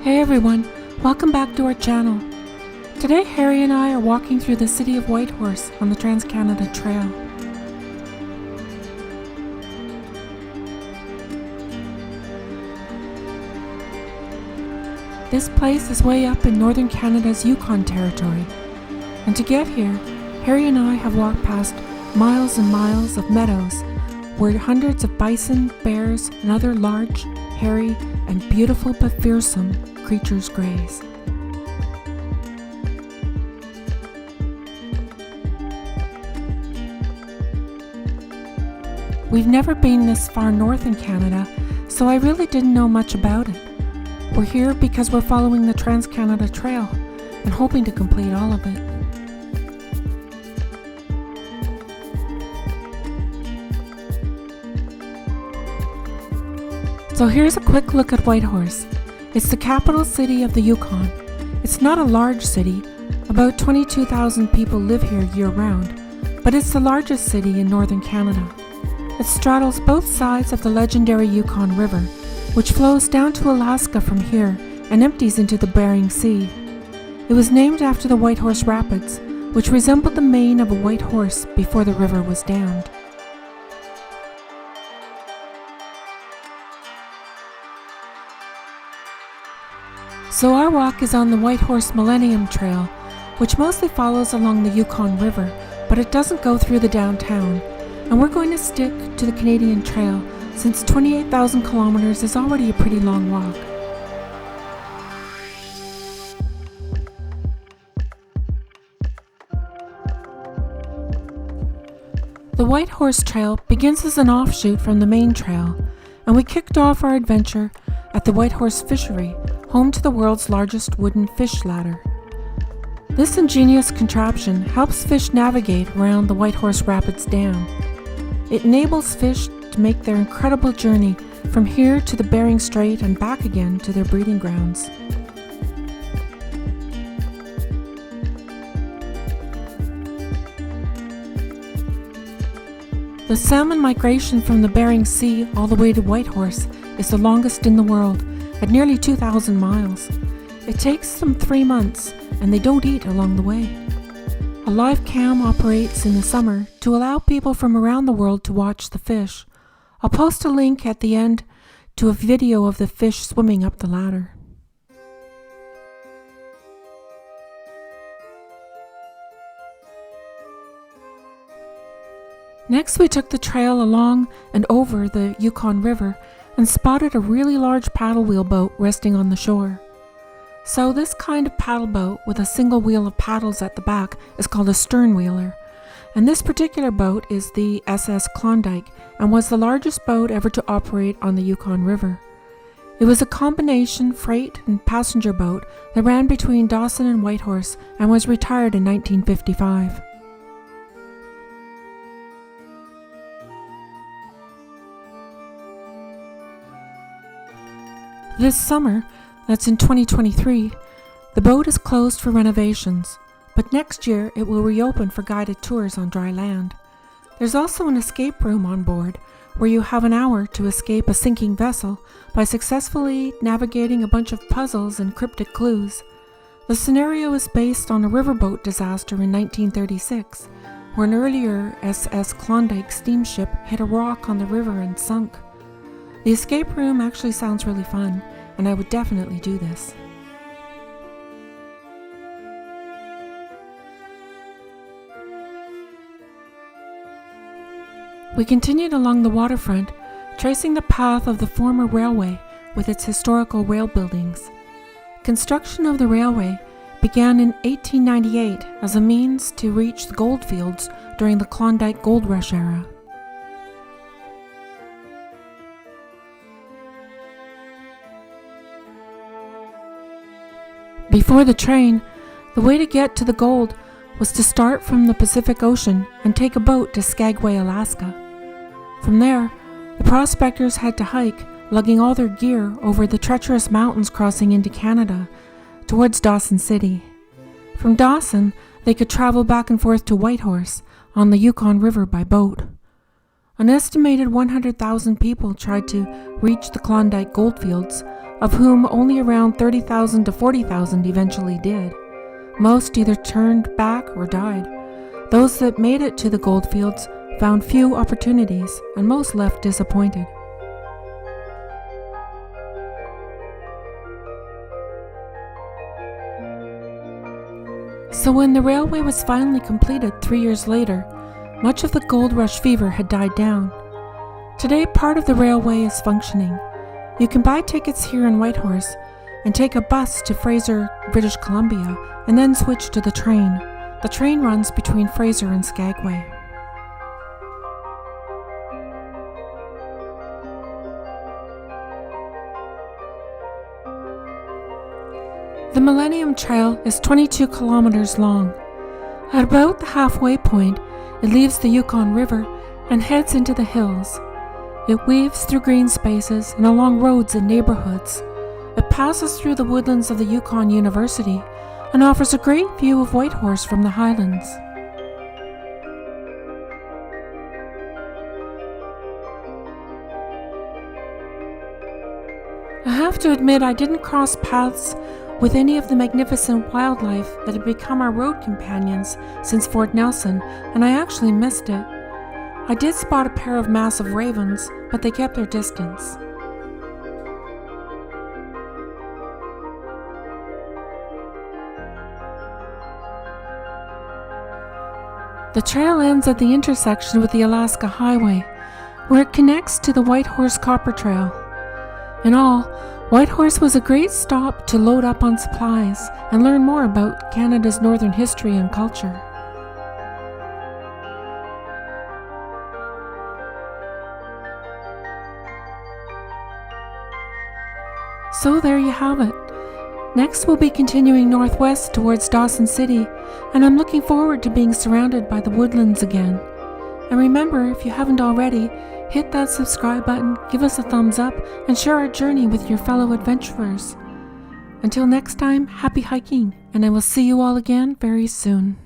Hey everyone, welcome back to our channel. Today Harry and I are walking through the city of Whitehorse on the Trans-Canada Trail. This place is way up in northern Canada's Yukon territory, and to get here, Harry and I have walked past miles and miles of meadows where hundreds of bison, bears, and other large, hairy, and beautiful but fearsome creatures graze. We've never been this far north in Canada, so I really didn't know much about it. We're here because we're following the Trans-Canada Trail and hoping to complete all of it. So here's a quick look at Whitehorse. It's the capital city of the Yukon. It's not a large city. About 22,000 people live here year-round, but it's the largest city in northern Canada. It straddles both sides of the legendary Yukon River, which flows down to Alaska from here and empties into the Bering Sea. It was named after the Whitehorse Rapids, which resembled the mane of a white horse before the river was dammed. So our walk is on the Whitehorse Millennium Trail, which mostly follows along the Yukon River, but it doesn't go through the downtown, and we're going to stick to the Canadian Trail since 28,000 kilometers is already a pretty long walk. The Whitehorse Trail begins as an offshoot from the main trail, and we kicked off our adventure at the Whitehorse Fishery, home to the world's largest wooden fish ladder. This ingenious contraption helps fish navigate around the Whitehorse Rapids Dam. It enables fish to make their incredible journey from here to the Bering Strait and back again to their breeding grounds. The salmon migration from the Bering Sea all the way to Whitehorse is the longest in the world, at nearly 2,000 miles. It takes them 3 months, and they don't eat along the way. A live cam operates in the summer to allow people from around the world to watch the fish. I'll post a link at the end to a video of the fish swimming up the ladder. Next, we took the trail along and over the Yukon River and spotted a really large paddle wheel boat resting on the shore. So this kind of paddle boat with a single wheel of paddles at the back is called a stern wheeler, and this particular boat is the SS Klondike and was the largest boat ever to operate on the Yukon River. It was a combination freight and passenger boat that ran between Dawson and Whitehorse and was retired in 1955. This summer, that's in 2023, the boat is closed for renovations, but next year it will reopen for guided tours on dry land. There's also an escape room on board where you have an hour to escape a sinking vessel by successfully navigating a bunch of puzzles and cryptic clues. The scenario is based on a riverboat disaster in 1936, where an earlier SS Klondike steamship hit a rock on the river and sunk. The escape room actually sounds really fun, and I would definitely do this. We continued along the waterfront, tracing the path of the former railway with its historical rail buildings. Construction of the railway began in 1898 as a means to reach the goldfields during the Klondike Gold Rush era. Before the train, the way to get to the gold was to start from the Pacific Ocean and take a boat to Skagway, Alaska. From there, the prospectors had to hike, lugging all their gear over the treacherous mountains crossing into Canada, towards Dawson City. From Dawson, they could travel back and forth to Whitehorse on the Yukon River by boat. An estimated 100,000 people tried to reach the Klondike goldfields, of whom only around 30,000 to 40,000 eventually did. Most either turned back or died. Those that made it to the goldfields found few opportunities, and most left disappointed. So when the railway was finally completed 3 years later, much of the gold rush fever had died down. Today, part of the railway is functioning. You can buy tickets here in Whitehorse and take a bus to Fraser, British Columbia, and then switch to the train. The train runs between Fraser and Skagway. The Millennium Trail is 22 kilometers long. At about the halfway point, it leaves the Yukon River and heads into the hills. It weaves through green spaces and along roads and neighborhoods. It passes through the woodlands of the Yukon University and offers a great view of Whitehorse from the highlands. I have to admit I didn't cross paths with any of the magnificent wildlife that had become our road companions since Fort Nelson, and I actually missed it. I did spot a pair of massive ravens, but they kept their distance. The trail ends at the intersection with the Alaska Highway, where it connects to the Whitehorse Copper Trail. In all, Whitehorse was a great stop to load up on supplies and learn more about Canada's northern history and culture. So there you have it. Next we'll be continuing northwest towards Dawson City, and I'm looking forward to being surrounded by the woodlands again. And remember, if you haven't already, hit that subscribe button, give us a thumbs up, and share our journey with your fellow adventurers. Until next time, happy hiking, and I will see you all again very soon.